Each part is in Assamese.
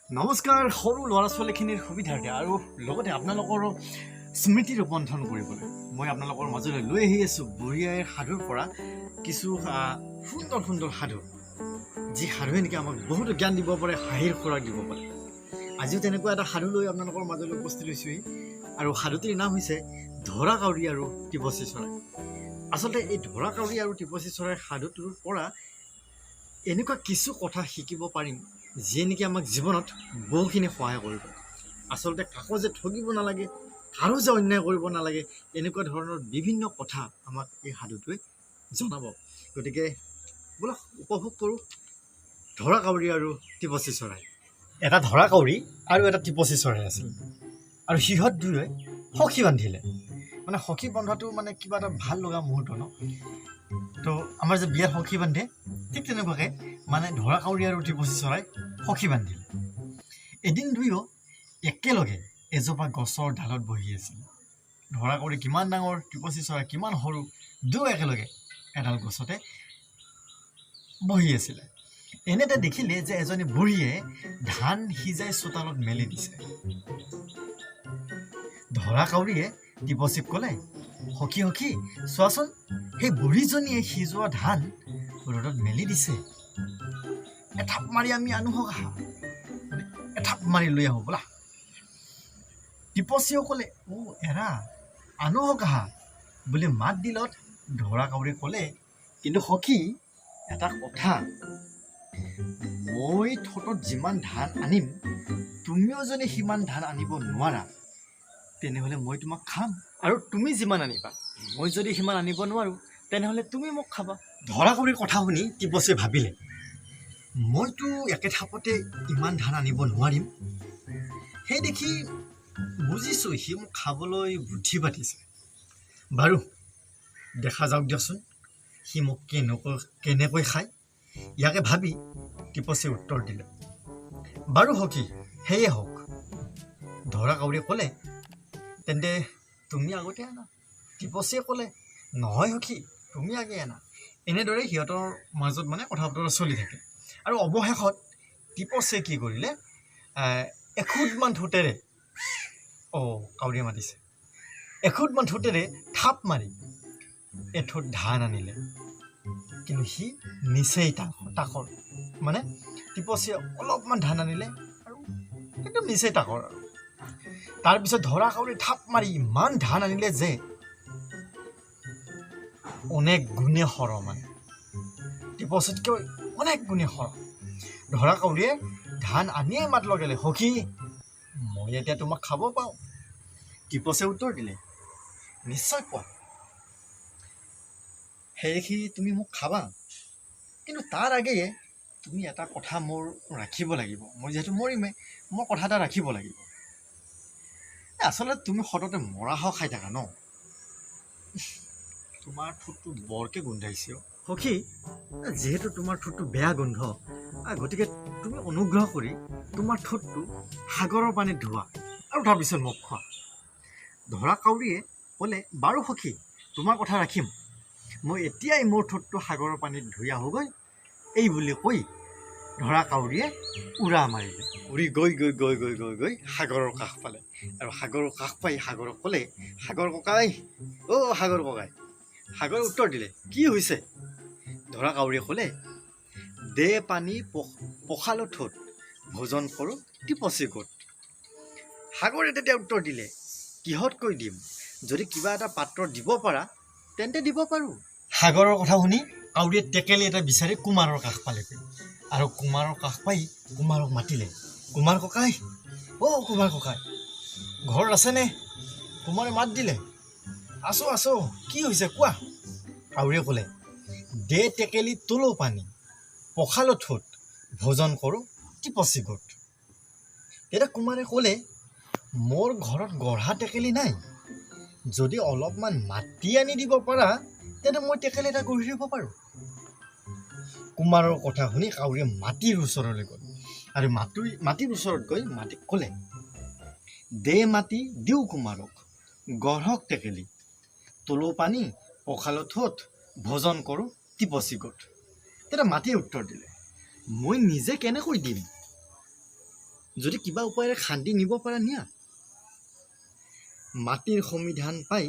নমস্কাৰ সৰু ল'ৰা ছোৱালীখিনিৰ সুবিধাৰ্থে আৰু লগতে আপোনালোকৰো স্মৃতি ৰোমন্থন কৰিবলৈ মই আপোনালোকৰ মাজলৈ লৈ আহি আছোঁ বুঢ়ী আইৰ সাধুৰ পৰা কিছু সুন্দৰ সুন্দৰ সাধু যি সাধুৱে নেকি আমাক বহুতো জ্ঞান দিব পাৰে, হাঁহিৰ খোৰাক দিব পাৰে। আজিও তেনেকুৱা এটা সাধু লৈ আপোনালোকৰ মাজলৈ উপস্থিত হৈছোঁহি আৰু সাধুটিৰ নাম হৈছে ধৰা কাউৰী আৰু টিপচী চৰাই। আচলতে এই ধৰা কাউৰী আৰু টিপচী চৰাইৰ সাধুটোৰ পৰা এনেকুৱা কিছু কথা শিকিব পাৰিম যিয়ে নেকি আমাক জীৱনত বহুখিনি সহায় কৰিব। আচলতে কাকো যে ঠগিব নালাগে, কাৰো যে অন্যায় কৰিব নালাগে, এনেকুৱা ধৰণৰ বিভিন্ন কথা আমাক এই সাধুটোৱে জনাব। গতিকে ব'লক উপভোগ কৰোঁ ধৰা কাউৰী আৰু টিপচী চৰাই। এটা ধৰা কাউৰী আৰু এটা টিপচী চৰাই আছিল আৰু সিহঁত দুয়োৱে সখী বান্ধিলে। মানে সখী বন্ধাটো মানে কিবা এটা ভাল লগা মুহূৰ্ত ন। তো আমাৰ যে বিয়াত সখী বান্ধে ঠিক তেনেকুৱাকৈ মানে ধৰা কাউৰী আৰু টিপচী চৰাই সখী বান্ধিলে। এদিন দুয়ো একেলগে এজোপা গছৰ ডালত বহি আছিল। ধৰা কাউৰী কিমান ডাঙৰ, টিপচী চৰাই কিমান সৰু, দুয়ো একেলগে এডাল গছতে বহি আছিলে। এনেতে দেখিলে যে এজনী বুঢ়ীয়ে ধান সিজাই চোতালত মেলি দিছে। ধৰা কাউৰীয়ে টিপচীক ক'লে, সখী সখী চোৱাচোন, সেই বুঢ়ীজনীয়ে সিজোৱা ধান ৰ'দত মেলি দিছে। এঠাপ মাৰি আমি আনো হওক আহা, এঠাপ মাৰি লৈ আহোঁ বোলা। টিপচীয়েও ক'লে, এৰা আনো হওক আহা বুলি মাত দিলত ধৰা কাউৰীয়ে ক'লে, কিন্তু সখী এটা কথা, মই ঠোঁটত যিমান ধান আনিম তুমিও যদি সিমান ধান আনিব নোৱাৰা তেনেহ'লে মই তোমাক খাম, আৰু তুমি যিমান আনিবা মই যদি সিমান আনিব নোৱাৰোঁ তেনেহ'লে তুমি মোক খাবা। ধৰা কাউৰীৰ কথা শুনি টিপচীয়ে ভাবিলে, মইতো একে থাপতে ইমান ধান আনিব নোৱাৰিম। সেই দেখি বুজিছোঁ সি মোক খাবলৈ বুদ্ধি পাতিছে। বাৰু দেখা যাওক দিয়কচোন সি মোক কেনেকৈ খায়। ইয়াকে ভাবি টিপচীয়ে উত্তৰ দিলে, বাৰু সখী সেয়ে হওক। ধৰা কাউৰীয়ে ক'লে, তেন্তে তুমি আগতে আনা। টিপচীয়ে ক'লে, নহয় সখী তুমি আগে আনা। এনেদৰে সিহঁতৰ মাজত মানে কথা বতৰা চলি থাকে। আৰু অৱশেষত টিপচীয়ে কি কৰিলে, এখুদমান ঠোঁটেৰে কাউৰীয়ে মাতিছে, এখুদমান ঠোঁটেৰে থাপ মাৰি এঠোঁট ধান আনিলে। কিন্তু সি নিচেই তাকৰ, মানে টিপচীয়ে অলপমান ধান আনিলে আৰু একদম নিচেই তাকৰ। আৰু তাৰপিছত ধৰা কাউৰী থাপ মাৰি ইমান ধান আনিলে যে অনেক গুণে সৰহ, মানে টিপচীতকৈ অনেক গুণে সৰহ। ধৰা কাউৰীয়ে ধান আনিয়ে মাত লগালে, সখী মই এতিয়া তোমাক খাব পাওঁ। টিপচীয়ে উত্তৰ দিলে, নিশ্চয় পোৱা। সেয়েহে তুমি মোক খাবা, কিন্তু তাৰ আগেয়ে তুমি এটা কথা মোৰ ৰাখিব লাগিব। মই যিহেতু মৰিমেই, মই কথা এটা ৰাখিব লাগিব। আচলতে তুমি সততে মৰাশ খাই থাকা ন, তোমাৰ ঠোঁটটো বৰকৈ গোন্ধাইছে। সখী যিহেতু তোমাৰ ঠোঁটটো বেয়া গোন্ধ, গতিকে তুমি অনুগ্ৰহ কৰি তোমাৰ ঠোঁটটো সাগৰৰ পানীত ধোৱা আৰু তাৰপিছত মোক খোৱা। ধৰা কাউৰীয়ে ক'লে, বাৰু সখী তোমাৰ কথা ৰাখিম, মই এতিয়াই মোৰ ঠোঁটটো সাগৰৰ পানীত ধুই আহোঁগৈ। এই বুলি কৈ ধৰা কাউৰীয়ে উৰা মাৰিলে। উৰি গৈ গৈ গৈ গৈ গৈ গৈ সাগৰৰ কাষ পালে আৰু সাগৰৰ কাষ পাই সাগৰক ক'লে, সাগৰ ককাই, সাগৰ ককাই। সাগৰে উত্তৰ দিলে, কি হৈছে? ধৰা কাউৰীয়ে ক'লে, দে পানী পখালো ঠোঁট, ভোজন কৰোঁ টিপচী গোট। সাগৰে তেতিয়া উত্তৰ দিলে, কিহতকৈ দিম, যদি কিবা এটা পাত্ৰত দিব পাৰা তেন্তে দিব পাৰোঁ। সাগৰৰ কথা শুনি কাউৰীয়ে টেকেলি এটা বিচাৰি কুমাৰৰ কাষ পালেগৈ আৰু কুমাৰৰ কাষ পাই কুমাৰক মাতিলে, কুমাৰ ককাই, কুমাৰ ককাই ঘৰত আছেনে? কুমাৰে মাত দিলে, আছোঁ আছোঁ, কি হৈছে কোৱা। কাউৰীয়ে ক'লে, দে টেকেলি তোলো পানী, পখালো ঠোঁট, ভোজন কৰোঁ টিপচী গোট। তেতিয়া কুমাৰে ক'লে, মোৰ ঘৰত গঢ়া টেকেলি নাই, যদি অলপমান মাটি আনি দিব পাৰা তেন্তে মই টেকেলি এটা গঢ়ি দিব পাৰোঁ। কুমাৰৰ কথা শুনি কাউৰীয়ে মাটিৰ ওচৰলৈ গ'ল আৰু মাটিৰ ওচৰত গৈ মাটিক ক'লে, দে মাটি দিওঁ কুমাৰক, গঢ়ক টেকেলি, তোলো পানী, পখালো ঠোঁট, ভোজন কৰোঁ টিপচী গোট। তেতিয়া মাটিয়ে উত্তৰ দিলে, মই নিজে কেনেকৈ দিম, যদি কিবা উপায়েৰে খান্দি নিব পাৰা নিয়া। মাটিৰ সমিধান পাই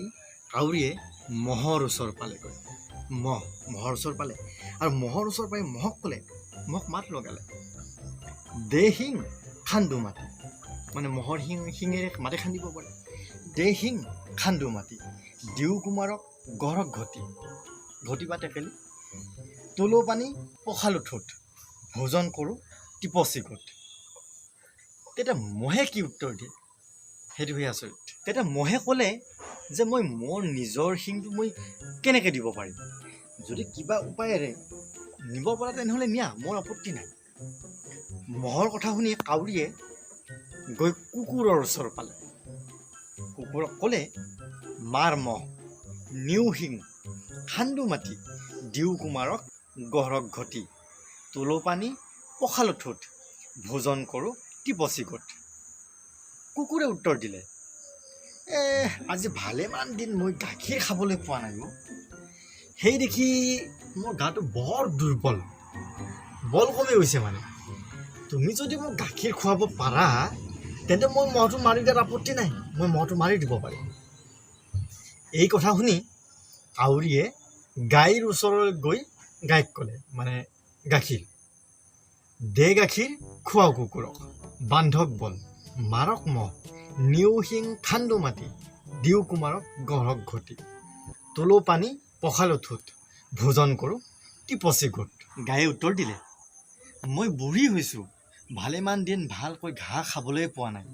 কাউৰীয়ে মহৰ ওচৰ পালেগৈ। মহৰ ওচৰ পালে আৰু মহৰ ওচৰ পাই মহক ক'লে, মহক মাত লগালে, দে শিং খান্দো মাটি। মানে মহৰ শিঙেৰে মাটি খান্দিব পাৰে। দে শিং খান্দো মাটি, দিও কুমাৰক গঢ়ক ঘটি বা টেকেলি, তোলো পানী পখালো ঠোঁট, ভোজন কৰোঁ টিপচি গোট। তেতিয়া মহে কি উত্তৰ দিয়ে সেইটোহে আচৰিত। তেতিয়া মহে ক'লে যে মই মোৰ নিজৰ শিংটো মই কেনেকৈ দিব পাৰিম, যদি কিবা উপায়েৰে নিব পৰা তেনেহ'লে নিয়া, মোৰ আপত্তি নাই। মহৰ কথা শুনি কাউৰীয়ে গৈ কুকুৰৰ ওচৰ পালে। কুকুৰক ক'লে, মাৰ মহ নিও শিং খান্দো মাটি, দিও কুমাৰক গঢ়ক ঘটি, তোলো পানী পখালো ঠোঁট, ভোজন কৰোঁ টিপচি গোট। কুকুৰে উত্তৰ দিলে, আজি ভালেমান দিন মই গাখীৰ খাবলৈ পোৱা নাই। সেই দেখি মোৰ গাটো বৰ দুৰ্বল, বল কমি গৈছে। মানে তুমি যদি মোক গাখীৰ খুৱাব পাৰা তেন্তে মই মহটো মাৰি দিয়াত আপত্তি নাই, মই মহটো মাৰি দিব পাৰিম। এই কথা শুনি কাউৰীয়ে গাইৰ ওচৰলৈ গৈ গাইক ক'লে, মানে গাখীৰ দে গাখীৰ খুৱাও কুকুৰক, বান্ধক বল মাৰক মহ, নিও শিং খান্দো মাটি, দিও কুমাৰক গঢ়ক ঘটি, তোলো পানী পখালো ঠোঁট, ভোজন কৰোঁ টিপচি গোট। গায়ে উত্তৰ দিলে, মই বুঢ়ী হৈছোঁ, ভালেমান দিন ভালকৈ ঘাঁহ খাবলৈ পোৱা নাই।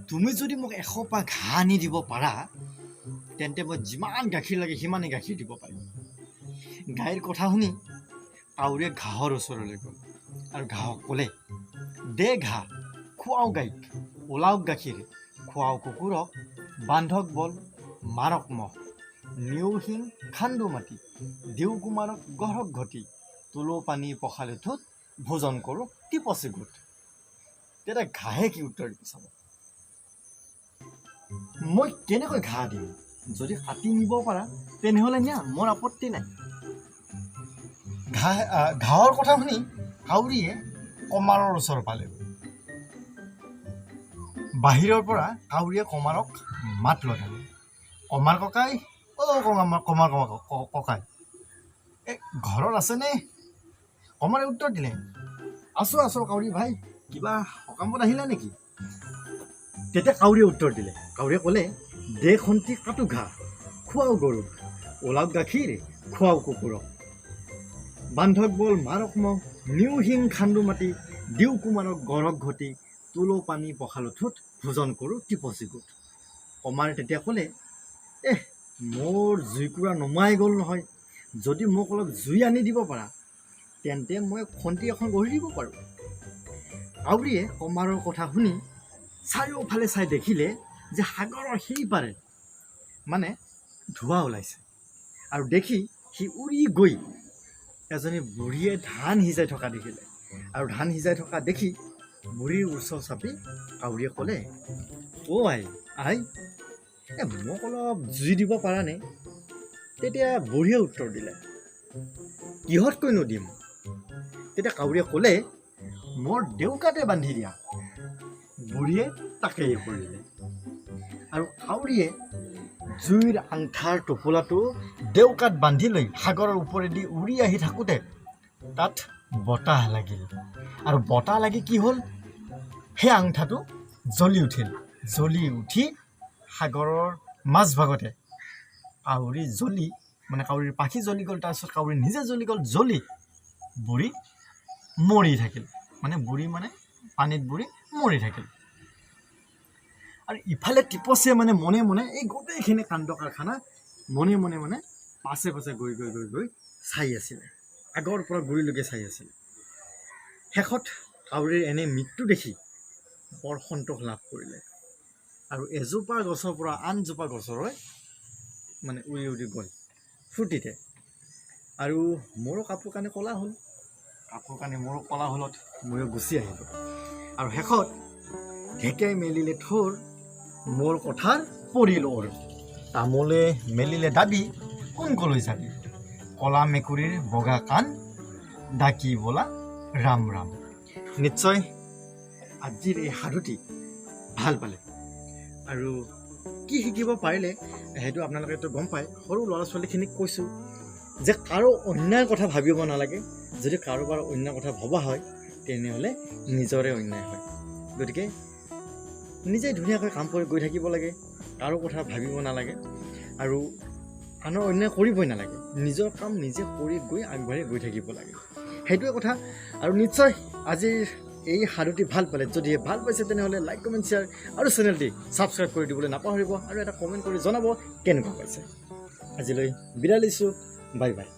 তুমি যদি মোক 100 পা ঘাঁহ আনি দিব পাৰা তেন্তে মই যিমান গাখীৰ লাগে সিমানেই গাখীৰ দিব পাৰিম। গাইৰ কথা শুনি কাউৰীয়ে ঘাঁহৰ ওচৰলৈ গ'ল আৰু ঘাঁহক ক'লে, দে ঘাঁহ খুৱাও গাইক, ওলাওক গাখীৰ খুৱাও কুকুৰক, বান্ধক বল মাৰক মহ, নিও শিং খান্দো মাটি, দিও কুমাৰক গঢ়ক ঘটি, তোলো পানী পখালো ঠোঁট, ভোজন কৰোঁ টিপচি গোট। তেতিয়া ঘাঁহে কি উত্তৰ দিব চাব, মই কেনেকৈ ঘাঁহ দিম, যদি কাটি নিব পাৰা তেনেহ'লে নিয়া, মোৰ আপত্তি নাই। ঘাঁহৰ কথা শুনি কাউৰীয়ে কমাৰৰ ওচৰ পালেগৈ। বাহিৰৰ পৰা কাউৰীয়ে কমাৰক মাত লগালে, কমাৰ ককাই, কমাৰ ককাই ঘৰত আছেনে? কমাৰে উত্তৰ দিলে, আছোঁ কাউৰী ভাই, কিবা সকামত আহিলা নেকি? তেতিয়া কাউৰীয়ে উত্তৰ দিলে, কাউৰীয়ে ক'লে, দে খন্তি কাটো ঘাঁহ খুৱাও গৰুক, ওলাওক গাখীৰ খুৱাও কুকুৰক, বান্ধক বল মাৰক মহ, নিও শিং খান্দো মাটি, দিও কুমাৰক গঢ়ক ঘটি, তোলো পানী পখালো ঠোঁট, ভোজন কৰোঁ টিপচি গোট। কমাৰে তেতিয়া ক'লে, মোৰ জুইকুৰা নমাই গ'ল নহয়, যদি মোক অলপ জুই আনি দিব পাৰা তেন্তে মই খন্তি এখন গঢ়ি দিব পাৰোঁ। কাউৰীয়ে কমাৰৰ কথা শুনি চাৰিওফালে চাই দেখিলে যে সাগৰৰ সেই পাৰে মানে ধোঁৱা ওলাইছে, আৰু দেখি সি উৰি গৈ এজনী বুঢ়ীয়ে ধান সিজাই থকা দেখিলে, আৰু ধান সিজাই থকা দেখি বুঢ়ীৰ ওচৰ চাপি কাউৰীয়ে ক'লে, আই মোক অলপ জুই দিব পাৰানে? তেতিয়া বুঢ়ীয়ে উত্তৰ দিলে, কিহতকৈনো দিম? তেতিয়া কাউৰীয়ে ক'লে, মোৰ ডেউকাতে বান্ধি দিয়া। বুঢ়ীয়ে তাকেই কৰিলে, আৰু কাউৰীয়ে জুইৰ আঙঠাৰ টোপোলাটো ডেউকাত বান্ধি লৈ সাগৰৰ ওপৰেদি উৰি আহি থাকোঁতে তাত বতাহ লাগিল, আৰু বতাহ লাগি কি হ'ল, সেই আঙঠাটো জ্বলি উঠিল। জ্বলি উঠি সাগৰৰ মাজভাগতে কাউৰী জ্বলি, মানে কাউৰীৰ পাখি জ্বলি গ'ল, তাৰপিছত কাউৰী নিজে জ্বলি গ'ল, জ্বলি বুঢ়ী মৰি থাকিল। মানে পানীত বুঢ়ী মৰি থাকিল। আৰু ইফালে টিপচীয়ে মনে মনে এই গোটেইখিনি কাণ্ড কাৰখানা মনে পাছে গৈ চাই আছিলে, আগৰ পৰা গুৰিলৈকে চাই আছিলে। শেষত কাউৰীৰ এনে মৃত্যু দেখি বৰ সন্তোষ লাভ কৰিলে, আৰু এজোপা গছৰ পৰা আনজোপা গছলৈ উৰি গ'ল ফূৰ্তিতে। আৰু মোৰো কাপোৰ কানি ক'লা হ'ল, মোৰো ক'লা হ'লত ময়ো গুচি আহিলোঁ। আৰু শেষত ঢেকীয়াই মেলিলে ঠোৰ, মোৰ কথাৰ পৰিল ওৰ, তামোলে মেলিলে দাবী, কোন কলৈ যাবি, কলা মেকুৰীৰ বগা কাণ, ডাকি বোলা ৰাম ৰাম। নিশ্চয় আজিৰ এই সাধুটি ভাল পালে আৰু কি শিকিব পাৰিলে সেইটো আপোনালোকেতো গম পায়। সৰু ল'ৰা ছোৱালীখিনিক কৈছোঁ যে কাৰো অন্যায়ৰ কথা ভাবিব নালাগে। যদি কাৰোবাৰ অন্যায়ৰ কথা ভবা হয় তেনেহ'লে নিজৰে অন্যায় হয়। গতিকে নিজে ধুনীয়াকৈ কাম কৰি গৈ থাকিব লাগে, কাৰো কথা ভাবিব নালাগে আৰু আনৰ অন্যায় কৰিবই নালাগে। নিজৰ কাম নিজে কৰি গৈ আগবাঢ়ি গৈ থাকিব লাগে, সেইটোৱে কথা। আৰু নিশ্চয় আজিৰ এই সাধুটি ভাল পালে, যদিহে ভাল পাইছে তেনেহ'লে লাইক কমেণ্ট শ্বেয়াৰ আৰু চেনেলটি ছাবস্ক্ৰাইব কৰি দিবলৈ নাপাহৰিব আৰু এটা কমেণ্ট কৰি জনাব কেনেকুৱা পাইছে। আজিলৈ বিদায় লৈছোঁ, বাই বাই।